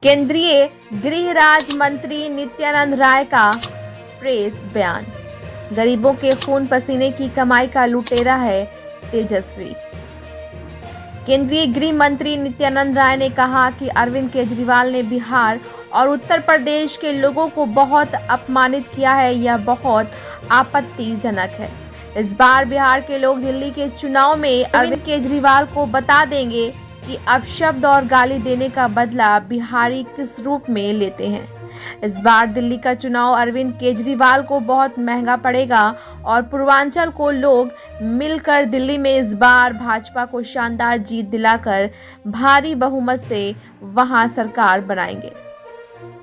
केंद्रीय गृह राज्य मंत्री नित्यानंद राय का प्रेस बयान। गरीबों के खून पसीने की कमाई का लुटेरा है तेजस्वी। केंद्रीय गृह मंत्री नित्यानंद राय ने कहा कि अरविंद केजरीवाल ने बिहार और उत्तर प्रदेश के लोगों को बहुत अपमानित किया है। यह बहुत आपत्तिजनक है। इस बार बिहार के लोग दिल्ली के चुनाव में अरविंद केजरीवाल को बता देंगे कि अपशब्द और गाली देने का बदला बिहारी किस रूप में लेते हैं। इस बार दिल्ली का चुनाव अरविंद केजरीवाल को बहुत महंगा पड़ेगा और पूर्वांचल को लोग मिलकर दिल्ली में इस बार भाजपा को शानदार जीत दिलाकर भारी बहुमत से वहां सरकार बनाएंगे।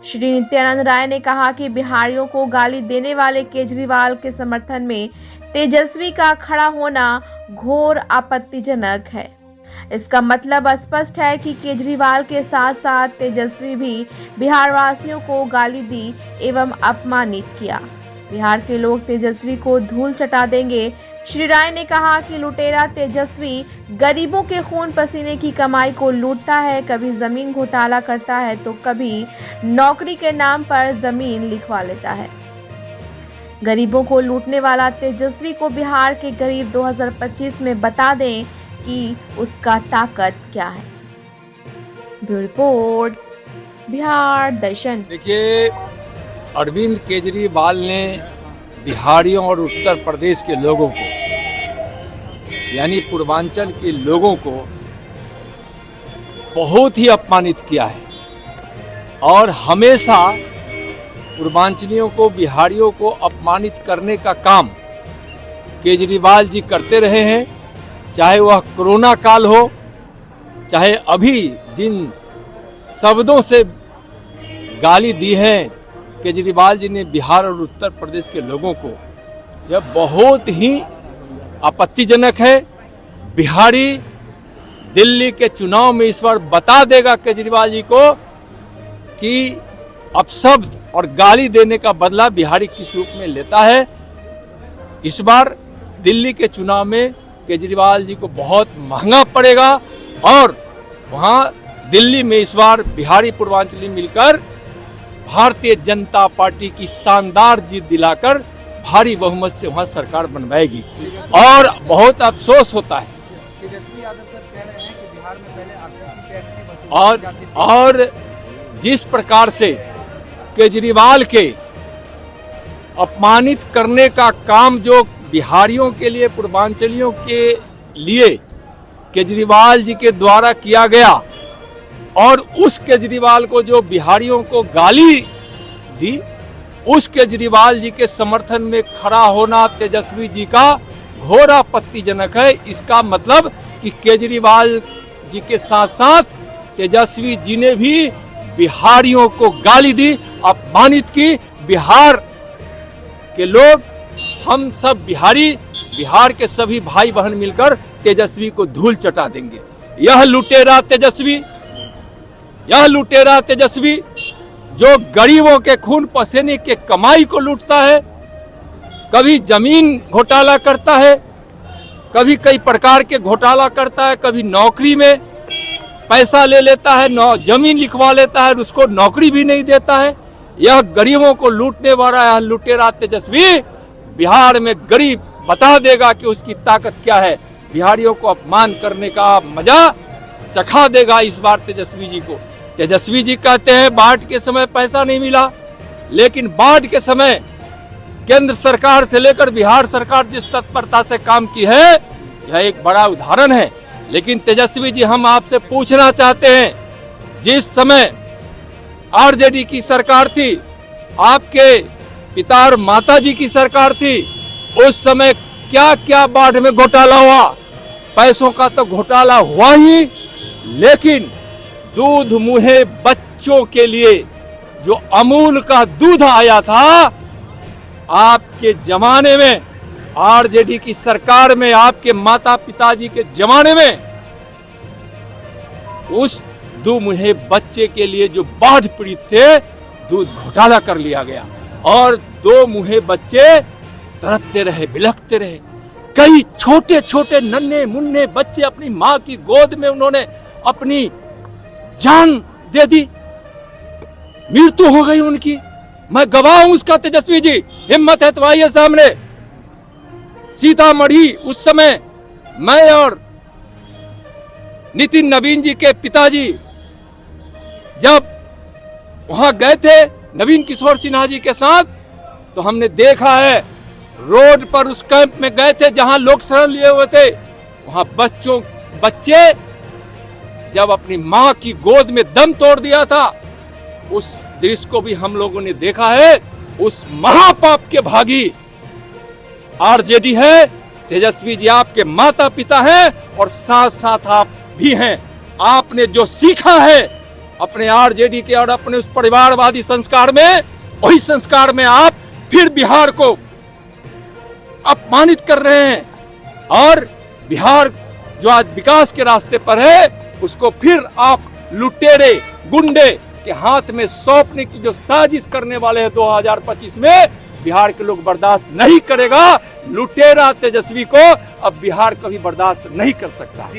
श्री नित्यानंद राय ने कहा कि बिहारियों को गाली देने वाले केजरीवाल के समर्थन में तेजस्वी का खड़ा होना घोर आपत्तिजनक है। इसका मतलब स्पष्ट है कि केजरीवाल के साथ साथ तेजस्वी भी बिहार वासियों को गाली दी एवं अपमानित किया। बिहार के लोग तेजस्वी को धूल चटा देंगे। श्री राय ने कहा कि लुटेरा तेजस्वी गरीबों के खून पसीने की कमाई को लूटता है। कभी जमीन घोटाला करता है तो कभी नौकरी के नाम पर जमीन लिखवा लेता है। गरीबों को लूटने वाला तेजस्वी को बिहार के गरीब 2025 में बता दें कि उसका ताकत क्या है। ब्यूरो रिपोर्ट, बिहार दर्शन। देखिए, अरविंद केजरीवाल ने बिहारियों और उत्तर प्रदेश के लोगों को यानी पूर्वांचल के लोगों को बहुत ही अपमानित किया है और हमेशा पूर्वांचलियों को, बिहारियों को अपमानित करने का काम केजरीवाल जी करते रहे हैं। चाहे वह कोरोना काल हो, चाहे अभी जिन शब्दों से गाली दी है केजरीवाल जी ने बिहार और उत्तर प्रदेश के लोगों को, यह बहुत ही आपत्तिजनक है। बिहारी दिल्ली के चुनाव में इस बार बता देगा केजरीवाल जी को कि अपशब्द और गाली देने का बदला बिहारी किस रूप में लेता है। इस बार दिल्ली के चुनाव में केजरीवाल जी को बहुत महंगा पड़ेगा और वहां दिल्ली में इस बार बिहारी पूर्वांचली मिलकर भारतीय जनता पार्टी की शानदार जीत दिलाकर भारी बहुमत से वहां सरकार बनवाएगी। और बहुत अफसोस होता है और जिस प्रकार से केजरीवाल के अपमानित करने का काम जो बिहारियों के लिए, पूर्वांचलियों के लिए केजरीवाल जी के द्वारा किया गया और उस केजरीवाल को जो बिहारियों को गाली दी, उस केजरीवाल जी के समर्थन में खड़ा होना तेजस्वी जी का घोर आपत्तिजनक है। इसका मतलब कि केजरीवाल जी के साथ साथ तेजस्वी जी ने भी बिहारियों को गाली दी, अपमानित की। बिहार के लोग, हम सब बिहारी, बिहार के सभी भाई बहन मिलकर तेजस्वी को धूल चटा देंगे। यह लुटेरा तेजस्वी जो गरीबों के खून पसीने के कमाई को लूटता है, कभी जमीन घोटाला करता है, कभी कई प्रकार के घोटाला करता है, कभी नौकरी में पैसा ले लेता है, जमीन लिखवा लेता है, उसको नौकरी भी नहीं देता है। यह गरीबों को लूटने वाला यह लुटेरा तेजस्वी बिहार में गरीब बता देगा कि उसकी ताकत क्या है। बिहारियों को अपमान करने का मजा चखा देगा इस बार तेजस्वी जी को। तेजस्वी जी कहते हैं बाढ़ के समय पैसा नहीं मिला, लेकिन बाढ़ के समय केंद्र सरकार से लेकर बिहार सरकार जिस तत्परता से काम की है, यह एक बड़ा उदाहरण है। लेकिन तेजस्वी जी, हम आपसे पूछना चाहते हैं, जिस समय आरजेडी की सरकार थी, आपके पिता और माता जी की सरकार थी, उस समय क्या क्या बाढ़ में घोटाला हुआ। पैसों का तो घोटाला हुआ ही, लेकिन दूध मुहे बच्चों के लिए जो अमूल का दूध आया था आपके जमाने में, आरजेडी की सरकार में, आपके माता पिताजी के जमाने में, उस दो मुहे बच्चे के लिए जो बाढ़ पीड़ित थे, दूध घोटाला कर लिया गया और दो मुहे बच्चे तड़पते रहे, बिलखते रहे। कई छोटे छोटे नन्हे मुन्ने बच्चे अपनी माँ की गोद में उन्होंने अपनी जान दे दी। मृत्यु हो गई उनकी। मैं गवाह हूं उसका। तेजस्वी जी, हिम्मत है तो आइए सामने। सीतामढ़ी उस समय मैं और नितिन नवीन जी के पिताजी जब वहां गए थे नवीन किशोर सिन्हा जी के साथ, तो हमने देखा है रोड पर उस कैंप में गए थे जहां लोग शरण लिए हुए थे। वहां बच्चे जब अपनी मां की गोद में दम तोड़ दिया था, उस दृश्य को भी हम लोगों ने देखा है। उस महापाप के भागी आरजेडी है। तेजस्वी जी आपके माता पिता हैं और साथ साथ आप भी हैं। आपने जो सीखा है अपने आरजेडी के और अपने उस परिवारवादी संस्कार में, वही संस्कार में आप फिर बिहार को अपमानित कर रहे हैं। और बिहार जो आज विकास के रास्ते पर है, उसको फिर आप लुटेरे गुंडे के हाथ में सौंपने की जो साजिश करने वाले हैं 2025 में, बिहार के लोग बर्दाश्त नहीं करेगा। लुटेरा तेजस्वी को अब बिहार कभी बर्दाश्त नहीं कर सकता।